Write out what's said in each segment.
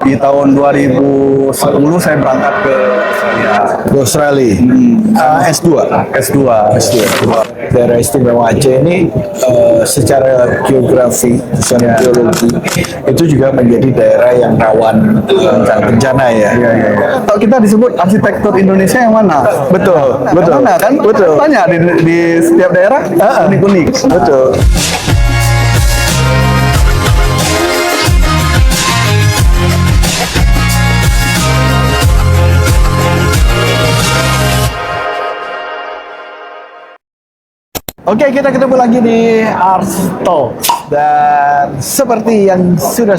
di tahun 2010 saya berangkat ke Australia. Ke Australia. S2. S2. Daerah istimewa Aceh ini secara geografi, secara geologi itu juga menjadi daerah yang rawan bencana ya. Kalau kita disebut arsitektur Indonesia yang mana? Betul. Mana kan? Betul. Tanya di setiap daerah unik-unik. Betul. Oke, kita ketemu lagi di Ars Talk. Dan seperti yang sudah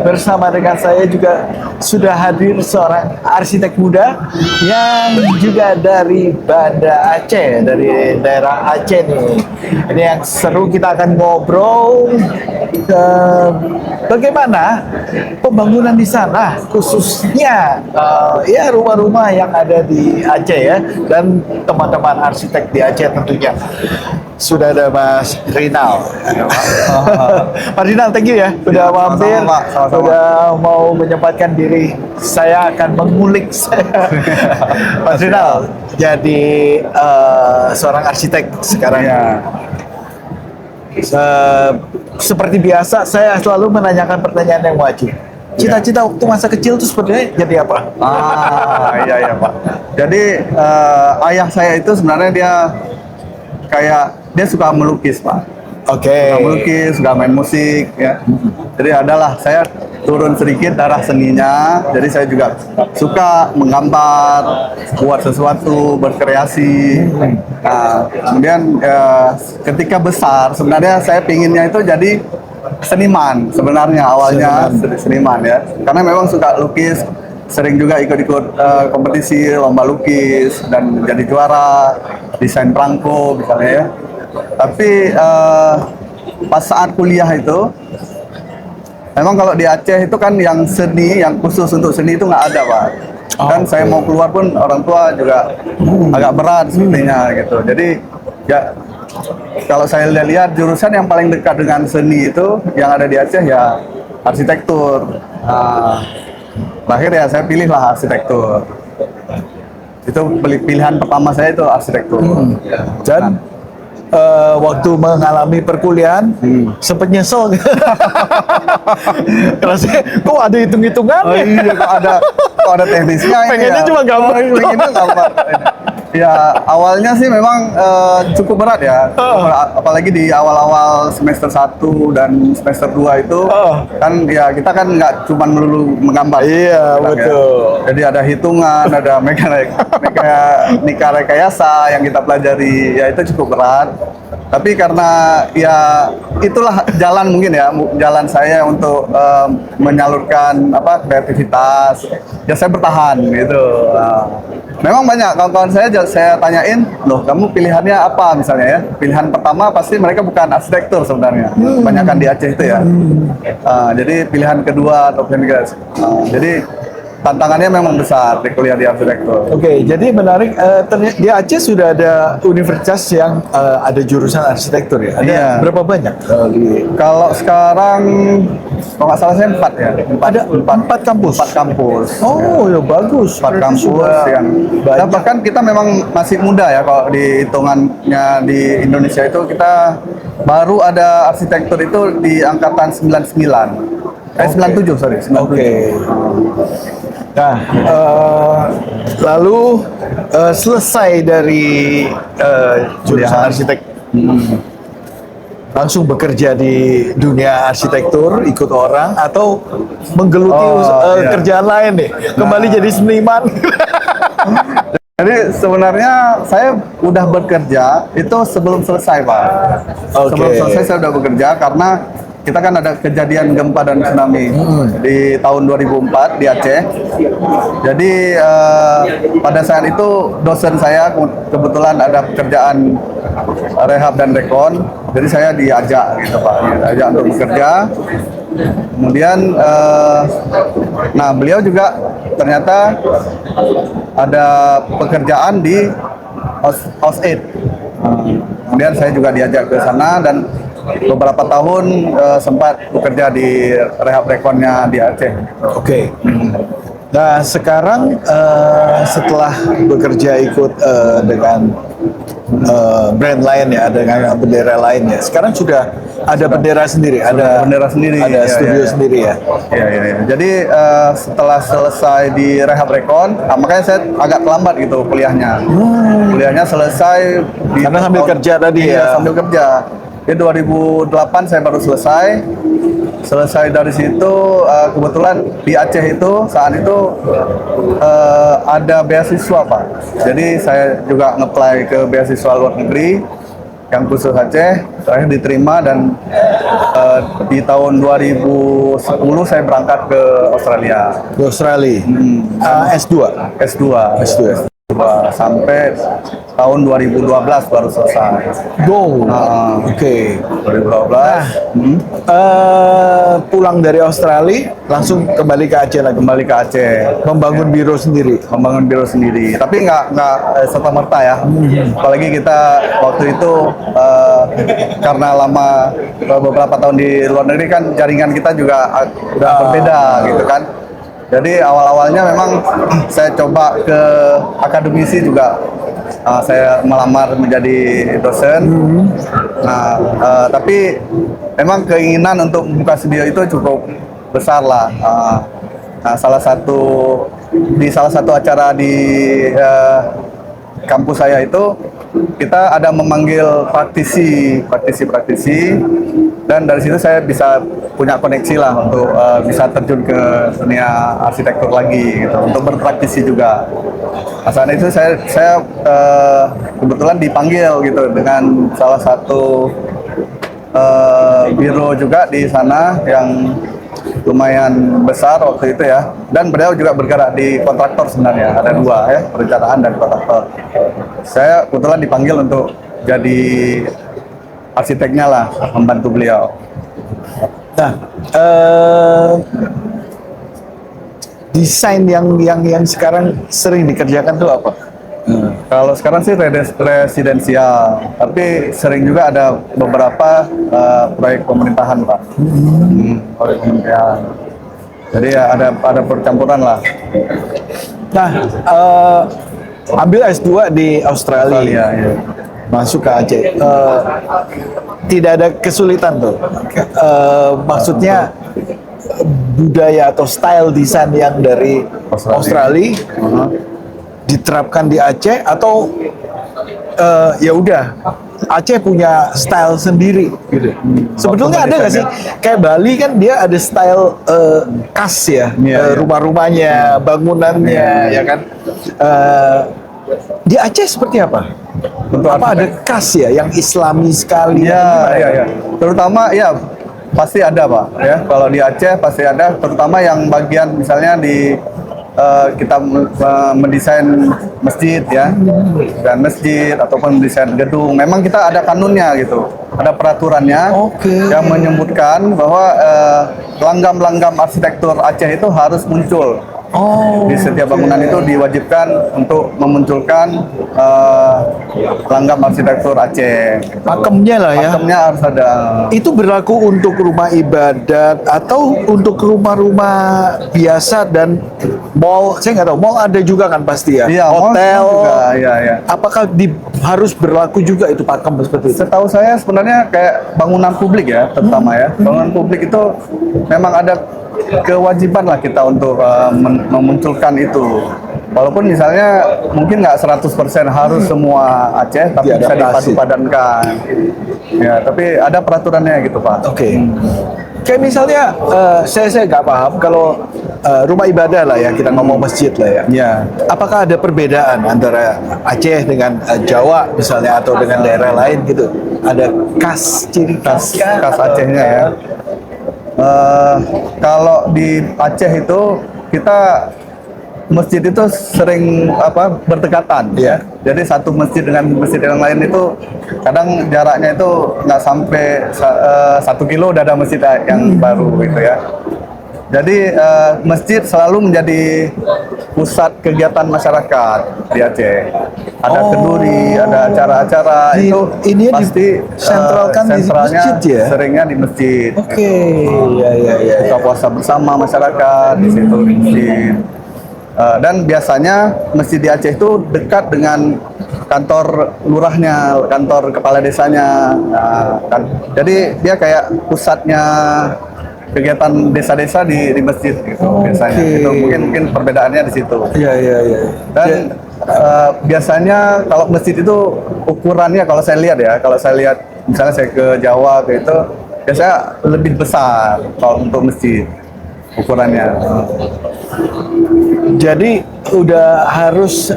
bersama dengan saya juga sudah hadir seorang arsitek muda yang juga dari Banda Aceh, dari daerah Aceh nih. Ini yang seru, kita akan ngobrol bagaimana pembangunan di sana, khususnya ya rumah-rumah yang ada di Aceh ya, dan teman-teman arsitek di Aceh tentunya. Sudah ada Mas Rinal. Mas Rinal, thank you ya sudah mampir, sama-sama. sudah mau menyempatkan diri. Saya akan mengulik Mas Rinal jadi seorang arsitek sekarang. Seperti biasa, saya selalu menanyakan pertanyaan yang wajib. Cita-cita waktu masa kecil itu sebenarnya jadi apa? Iya Pak. Jadi ayah saya itu sebenarnya dia suka melukis Pak. Oke. Suka melukis, suka main musik ya. Jadi adalah saya turun sedikit darah seninya. Jadi saya juga suka menggambar, buat sesuatu, berkreasi. Nah, kemudian ketika besar sebenarnya saya pinginnya itu jadi seniman sebenarnya awalnya seniman ya. Karena memang suka lukis, sering juga ikut-ikut kompetisi lomba lukis dan jadi juara desain perangko misalnya ya. Tapi pas saat kuliah itu memang kalau di Aceh itu kan yang seni, yang khusus untuk seni itu nggak ada Pak. Dan saya mau keluar pun orang tua juga agak berat sepertinya gitu. Jadi ya kalau saya lihat jurusan yang paling dekat dengan seni itu yang ada di Aceh ya arsitektur. Akhirnya saya pilihlah arsitektur. Itu pilihan pertama saya itu arsitektur. Dan waktu mengalami perkuliahan sempat nyesel. Rasanya kok ada hitung-hitungan? Oh iya, kok ada teknisnya. Pengennya ya. cuma gampang. Pengennya gampang. Ya awalnya sih memang cukup berat ya, apalagi di awal-awal semester 1 dan semester 2 itu kan ya kita kan nggak cuma melulu menggambar. Iya betul. Ya. Jadi ada hitungan, ada mekanika rekayasa yang kita pelajari, ya itu cukup berat. Tapi karena ya itulah jalan mungkin ya, jalan saya untuk menyalurkan kreativitas. Ya saya bertahan gitu. Memang banyak kawan-kawan saya tanyain, loh kamu pilihannya apa misalnya ya? Pilihan pertama pasti mereka bukan arsitektur sebenarnya, kebanyakan di Aceh itu ya. Jadi pilihan kedua atau pilihan ketiga. Jadi tantangannya memang besar di kuliah di arsitektur. Oke, jadi menarik. Ternyata di Aceh sudah ada universitas yang ada jurusan arsitektur ya. Ada berapa banyak? Kalau sekarang, kalau nggak salah saya 4 ya. Ada 4 kampus. 4 kampus. Oh ya bagus. 4 kampus yang dan bahkan kita memang masih muda ya kalau di hitungannya di Indonesia itu kita baru ada arsitektur itu di angkatan 99. 97 sorry. 97. Oke. Nah, lalu selesai dari jurusan arsitek, langsung bekerja di dunia arsitektur, ikut orang, atau menggeluti kerjaan lain nih, kembali jadi seniman. Jadi sebenarnya saya udah bekerja itu sebelum selesai Pak. Sebelum selesai saya udah bekerja karena kita kan ada kejadian gempa dan tsunami di tahun 2004 di Aceh. Jadi pada saat itu dosen saya kebetulan ada pekerjaan rehab dan rekon, jadi saya diajak gitu Pak, diajak untuk bekerja. Kemudian, nah beliau juga ternyata ada pekerjaan di House 8. Kemudian saya juga diajak ke sana dan beberapa tahun sempat bekerja di rehab rekonnya di Aceh. Oke. Nah sekarang setelah bekerja ikut dengan brand lain ya, dengan bendera lain ya. Sekarang sudah ada bendera sendiri, ada Bendera sendiri, ada ya, studio ya. sendiri ya. Iya, iya, iya. Jadi setelah selesai di rehab rekon, makanya saya agak terlambat gitu kuliahnya. Kuliahnya selesai Karena sambil kerja tadi iya, ya. sambil kerja. Di 2008 saya baru selesai. Selesai dari situ kebetulan di Aceh itu saat itu ada beasiswa Pak. Jadi saya juga ngeplay ke beasiswa luar negeri yang khusus Aceh, terakhir diterima dan di tahun 2010 saya berangkat ke Australia. Di Australia. S2. S2. S2. Sampai tahun 2012 baru selesai. Go. Oke. 2012 Pulang dari Australia langsung kembali ke Aceh lagi. kembali ke Aceh, Membangun biro sendiri. membangun biro sendiri. Tapi nggak serta merta ya. Apalagi kita waktu itu karena lama beberapa tahun di luar negeri kan jaringan kita juga udah berbeda gitu kan. Jadi awal-awalnya memang saya coba ke akademisi juga. Saya melamar menjadi dosen. Nah, tapi memang keinginan untuk membuka studio itu cukup besar lah. Nah, salah satu acara di kampus saya itu kita ada memanggil praktisi dan dari situ saya bisa punya koneksi lah untuk bisa terjun ke dunia arsitektur lagi gitu untuk berpraktisi juga. Nah, saat itu saya kebetulan dipanggil gitu dengan salah satu biro juga di sana yang lumayan besar waktu itu ya, dan beliau juga bergerak di kontraktor sebenarnya, ada dua ya, perencanaan dan kontraktor. Saya kebetulan dipanggil untuk jadi arsiteknya lah, membantu beliau. Nah, desain yang sekarang sering dikerjakan tuh apa? Kalau sekarang sih residensial, tapi sering juga ada beberapa proyek pemerintahan Pak. Proyek pemerintahan. Jadi ya ada percampuran lah. Nah, ambil S2 di Australia, Ya. masuk ke Aceh. Tidak ada kesulitan tuh. Maksudnya budaya atau style desain yang dari Australia diterapkan di Aceh atau ya udah Aceh punya style sendiri gitu. Sebetulnya ada nggak sih kayak Bali kan dia ada style khas ya, Iya. rumah-rumahnya, bangunannya, ya kan. Di Aceh seperti apa? Untuk Apa ada khas ya yang Islami sekali? Iya. Terutama ya pasti ada Pak ya. Kalau di Aceh pasti ada, terutama yang bagian misalnya di kita mendesain masjid ya, dan masjid ataupun mendesain gedung. Memang kita ada kanunnya gitu, ada peraturannya yang menyebutkan bahwa langgam-langgam arsitektur Aceh itu harus muncul. Di setiap bangunan itu diwajibkan untuk memunculkan langgam arsitektur Aceh. Pakemnya lah ya. Pakemnya harus ada. Itu berlaku untuk rumah ibadat atau untuk rumah-rumah biasa dan mall? Saya nggak tahu. Mall ada juga kan pasti ya. Iya, mall hotel juga, iya. Apakah harus berlaku juga itu pakem seperti itu? Setahu saya sebenarnya kayak bangunan publik ya, terutama ya. Bangunan publik itu memang ada kewajiban lah kita untuk memunculkan itu. Walaupun misalnya mungkin nggak 100% harus semua Aceh, tapi bisa dipadu-padankan. Ya, tapi ada peraturannya gitu Pak. Oke. Kayak misalnya saya nggak paham kalau rumah ibadah lah ya, kita ngomong masjid lah ya. Iya. Apakah ada perbedaan antara Aceh dengan Jawa misalnya atau dengan daerah lain gitu? Ada ciri khas Acehnya ya. Kalau di Aceh itu kita masjid itu sering berdekatan ya. Jadi satu masjid dengan masjid yang lain itu kadang jaraknya itu nggak sampai 1 kilo udah ada masjid yang baru gitu ya. Jadi masjid selalu menjadi pusat kegiatan masyarakat di Aceh. Ada Oh. kenduri, ada acara-acara itu Ini pasti disentralkan di sentralnya masjid ya? seringnya di masjid. Oke, ya. Buka puasa bersama masyarakat di situ di masjid. Dan biasanya masjid di Aceh itu dekat dengan kantor lurahnya, kantor kepala desanya. Jadi dia kayak pusatnya kegiatan desa-desa di masjid gitu biasanya. Oke. Itu mungkin perbedaannya di situ. Ya. Dan biasanya kalau masjid itu ukurannya kalau saya lihat misalnya saya ke Jawa ke itu biasanya lebih besar kalau untuk masjid ukurannya. Jadi udah harus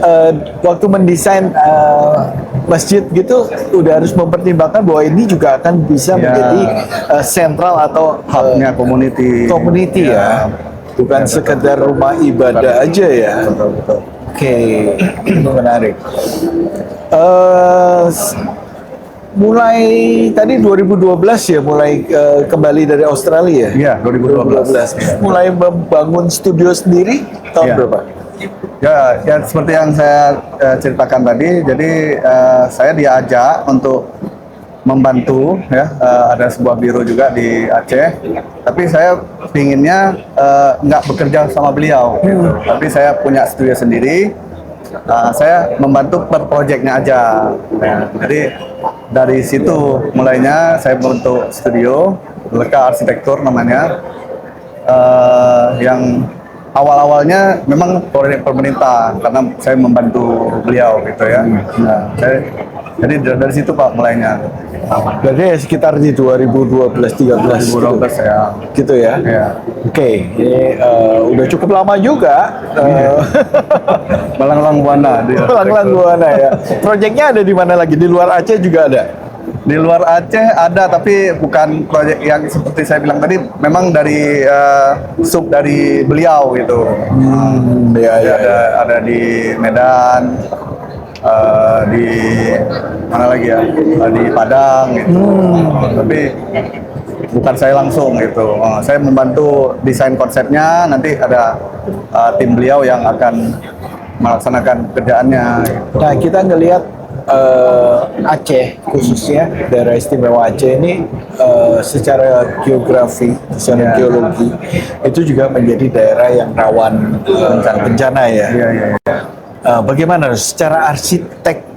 waktu mendesain masjid gitu udah harus mempertimbangkan bahwa ini juga akan bisa Ya. menjadi sentral atau Hubnya community. community ya, bukan sekedar rumah ibadah aja ya. Betul. Oke, itu menarik. Mulai tadi 2012 ya, mulai kembali dari Australia. Iya, 2012. Mulai membangun studio sendiri tahun Iya. berapa? Ya seperti yang saya ceritakan tadi, jadi saya diajak untuk membantu ya, ada sebuah biro juga di Aceh, tapi saya pinginnya nggak bekerja sama beliau, gitu. Tapi saya punya studio sendiri, saya membantu per proyeknya aja. Nah, jadi dari situ mulainya saya membentuk studio, Leka Arsitektur namanya, yang awal-awalnya memang proyek pemerintah karena saya membantu beliau gitu ya. Nah, jadi dari situ Pak mulainya. Berarti sekitar di 2012-13 2012 ya. gitu ya. Ya. Oke, ini udah cukup lama juga. Malang-Lang Buana dia. Lang-lang Buana ya. Proyeknya ada di mana lagi? Di luar Aceh juga ada. Di luar Aceh ada, tapi bukan proyek yang seperti saya bilang tadi, memang dari sub dari beliau gitu. Jadi ada di Medan, di mana lagi ya, di Padang gitu. Tapi bukan saya langsung gitu. Saya membantu desain konsepnya, nanti ada tim beliau yang akan melaksanakan kerjaannya. Gitu. Nah, kita ngelihat Aceh khususnya daerah istimewa Aceh ini secara geografi, secara geologi itu juga menjadi daerah yang rawan bencana ya. Iya. Bagaimana secara arsitek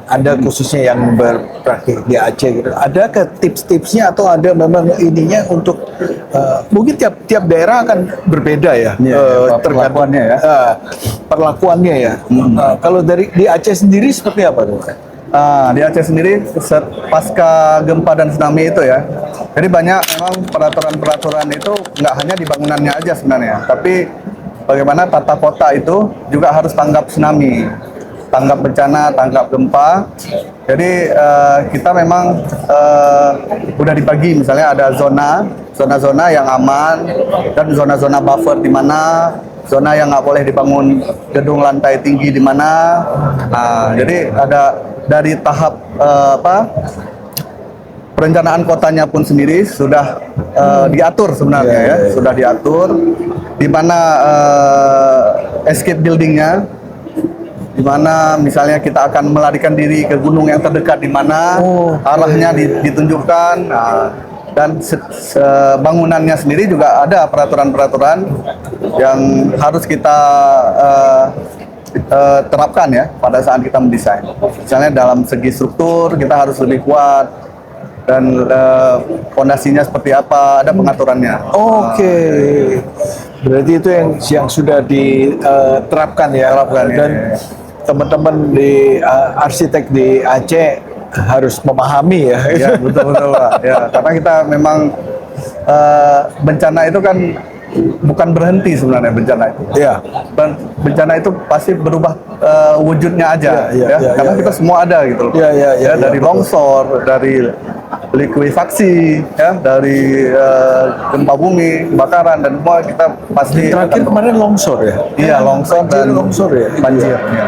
Anda khususnya yang berpraktik di Aceh gitu, ada ke tips-tipsnya atau ada memang ininya untuk mungkin tiap daerah akan berbeda ya, tergantung perlakuannya ya. Perlakuannya ya. Kalau di Aceh sendiri seperti apa tuh? Di Aceh sendiri pasca gempa dan tsunami itu ya, jadi banyak memang peraturan-peraturan itu nggak hanya di bangunannya aja sebenarnya, tapi bagaimana tata kota itu juga harus tanggap tsunami, tanggap bencana, tanggap gempa. Jadi kita memang udah dibagi, misalnya ada zona-zona yang aman dan zona-zona buffer di mana, zona yang nggak boleh dibangun gedung lantai tinggi di mana. Nah, jadi ada dari tahap perencanaan kotanya pun sendiri sudah diatur sebenarnya ya, sudah diatur di mana escape buildingnya, di mana misalnya kita akan melarikan diri ke gunung yang terdekat di mana, arahnya ditunjukkan. Nah, dan bangunannya sendiri juga ada peraturan-peraturan yang harus kita terapkan ya pada saat kita mendesain. Misalnya dalam segi struktur kita harus lebih kuat, dan fondasinya seperti apa, ada pengaturannya. Oke. Berarti itu yang sudah diterapkan ya. Dan teman-teman di arsitek di Aceh harus memahami ya. Ya betul Pak. Ya, karena kita memang bencana itu kan bukan berhenti sebenarnya bencana itu. Ya. Bencana itu pasti berubah wujudnya aja, karena kita semua ada gitu loh. Dari longsor, dari likuifaksi, ya, dari gempa bumi, kebakaran, dan semua kita pasti. Terakhir kemarin longsor ya. Iya, longsor dan longsor ya. banjir. Ya.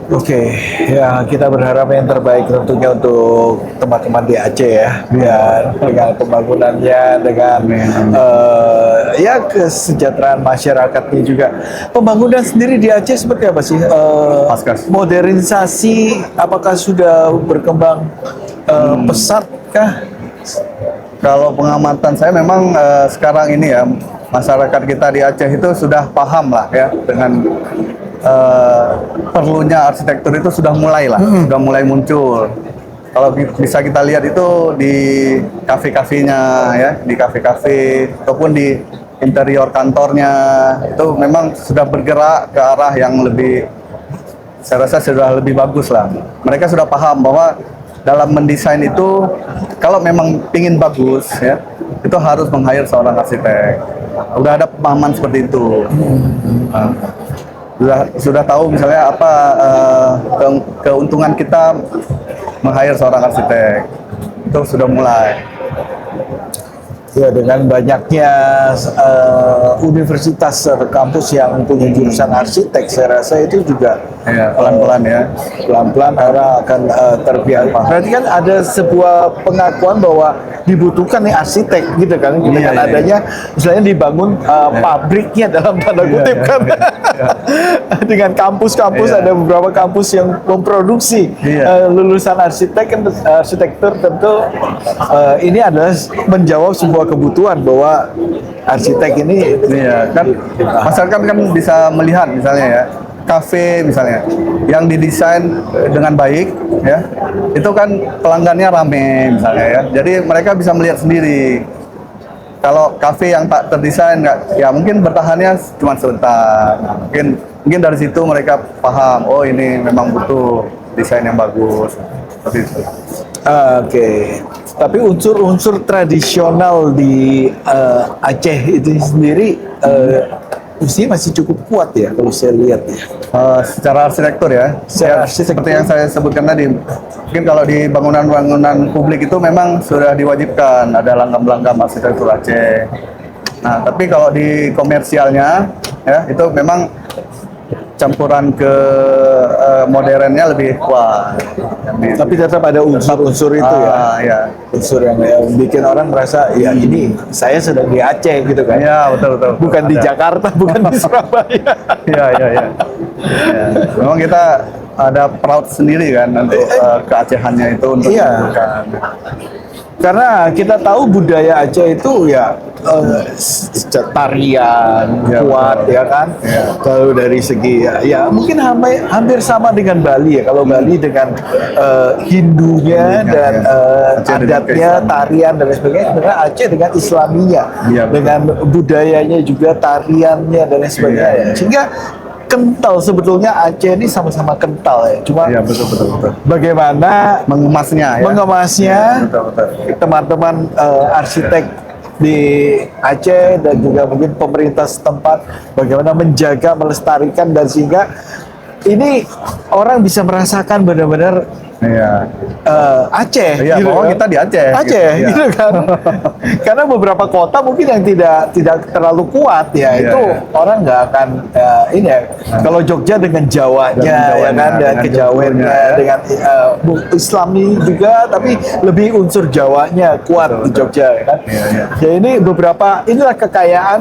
Oke, ya kita berharap yang terbaik tentunya untuk teman-teman di Aceh ya, dan dengan pembangunannya, dengan ya kesejahteraan masyarakatnya juga. Pembangunan sendiri di Aceh seperti apa sih? Paskas. Modernisasi, apakah sudah berkembang pesat kah? Kalau pengamatan saya memang sekarang ini ya masyarakat kita di Aceh itu sudah paham lah ya dengan perlunya arsitektur itu sudah mulai lah, sudah mulai muncul. Kalau bisa kita lihat itu di kafe-kafenya ya, di kafe-kafe ataupun di interior kantornya itu memang sudah bergerak ke arah yang lebih, saya rasa sudah lebih bagus lah. Mereka sudah paham bahwa dalam mendesain itu kalau memang ingin bagus ya, itu harus meng-hire seorang arsitek. Udah ada pemahaman seperti itu. Sudah tahu misalnya apa keuntungan kita meng-hire seorang arsitek. Itu sudah mulai. Ya, dengan banyaknya universitas atau kampus yang punya jurusan arsitek, saya rasa itu juga pelan-pelan ya. Pelan-pelan orang akan terbiasa. Berarti kan ada sebuah pengakuan bahwa dibutuhkan nih arsitek gitu kan, dengan adanya misalnya dibangun pabriknya dalam tanda kutip kan. Dengan kampus-kampus ada beberapa kampus yang memproduksi lulusan arsitek kan, arsitektur tentu ini adalah menjawab sebuah kebutuhan bahwa arsitek ini kan masyarakat kan bisa melihat misalnya ya kafe misalnya yang didesain dengan baik ya, itu kan pelanggannya rame misalnya ya, jadi mereka bisa melihat sendiri. Kalau kafe yang tak terdesain ya mungkin bertahannya cuma sebentar, mungkin dari situ mereka paham, oh ini memang butuh desain yang bagus seperti itu. Oke. Tapi unsur-unsur tradisional di Aceh itu sendiri usia masih cukup kuat ya kalau saya lihat ya. Secara arsitektur ya, seperti yang saya sebutkan tadi, mungkin kalau di bangunan-bangunan publik itu memang sudah diwajibkan ada langgam-langgam arsitektur Aceh. Nah, tapi kalau di komersialnya ya itu memang campuran ke modernnya lebih kuat. Tapi tetap ada unsur-unsur itu ya. Unsur yang bikin orang merasa ya ini saya sedang di Aceh gitu kan. Ya, betul. Bukan di Jakarta, bukan di Surabaya. Ya. Memang kita ada proud sendiri kan untuk keacehannya itu untuk menunjukkan. Karena kita tahu budaya Aceh itu ya tarian kuat ya kan. Kalau dari segi ya mungkin hampir sama dengan Bali ya. Kalau Bali dengan Hindunya dan adatnya, tarian dan sebagainya. Sebenarnya Aceh dengan Islaminya, dengan budayanya juga, tariannya dan lain sebagainya. Sehingga kental sebetulnya Aceh ini sama-sama kental ya. Cuma betul. bagaimana mengemasnya teman-teman arsitek di Aceh dan juga mungkin pemerintah setempat bagaimana menjaga, melestarikan, dan sehingga ini orang bisa merasakan benar-benar Aceh, gitu bahwa kita di Aceh, gitu kan. Karena beberapa kota mungkin yang tidak terlalu kuat itu orang nggak akan ini ya. Kalau Jogja dengan Jawanya ya kan, dengan kejawennya, dengan Islami juga, tapi lebih unsur Jawanya kuat di Jogja ya kan. Ya ini inilah kekayaan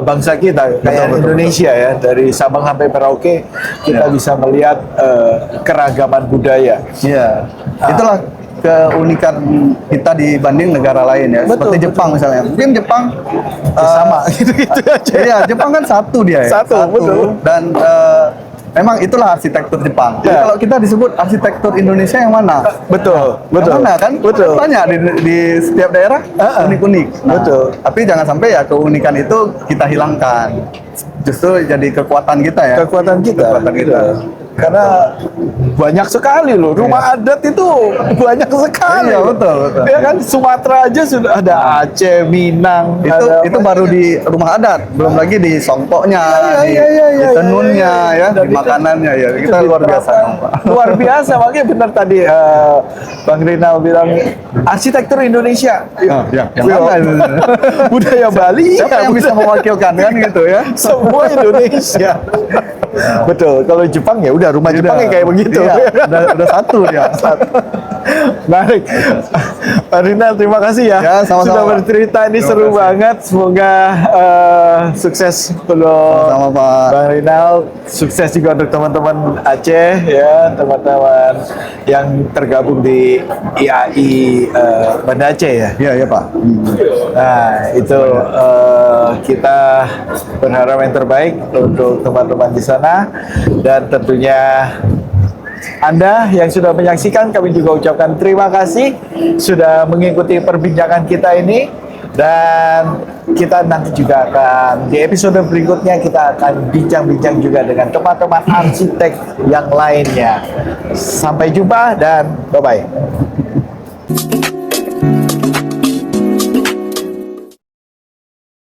bangsa kita, kekayaan Indonesia ya, dari Sabang sampai Merauke kita bisa melihat keragaman budaya. Iya, itulah keunikan kita dibanding negara lain ya. Seperti Jepang misalnya. Mungkin Jepang sama gitu-gitu aja. Iya, Jepang kan satu dia ya. Satu. Betul. Dan memang itulah arsitektur Jepang. Jadi kalau kita disebut arsitektur Indonesia yang mana? Betul. Yang mana kan? Betul. Banyak di setiap daerah unik-unik. Nah, betul. Tapi jangan sampai ya keunikan itu kita hilangkan. Justru jadi kekuatan kita ya. Kekuatan kita. Karena banyak sekali loh rumah adat itu, banyak sekali. Iya, betul. Ya kan, Sumatera aja sudah ada, Aceh, Minang. Itu baru di rumah adat, belum lagi di songkoknya, di tenunnya ya, di makanannya ya. Kita luar biasa. Luar biasa, makanya benar tadi Bang Rinal bilang arsitektur Indonesia. Budaya Bali. Siapa yang bisa mewakilkan kan gitu ya? Semua Indonesia. Betul. Kalau Jepang ya udah rumah Jepang Udah. kayak begitu. Iya, udah satu dia. Baik, Pak Rinal, terima kasih ya, Ya, sama-sama, sudah Pak. bercerita. Ini Terima seru kasih. banget. Semoga sukses untuk Sama Pak. Bang Rinal, sukses juga untuk teman-teman Aceh ya, teman-teman yang tergabung di IAI Banda Aceh ya. Iya, iya Pak. Nah, itu kita berharap yang terbaik untuk teman-teman di sana, dan tentunya Anda yang sudah menyaksikan, kami juga ucapkan terima kasih sudah mengikuti perbincangan kita ini, dan kita nanti juga akan di episode berikutnya kita akan bincang-bincang juga dengan teman-teman arsitek yang lainnya. Sampai jumpa dan bye-bye.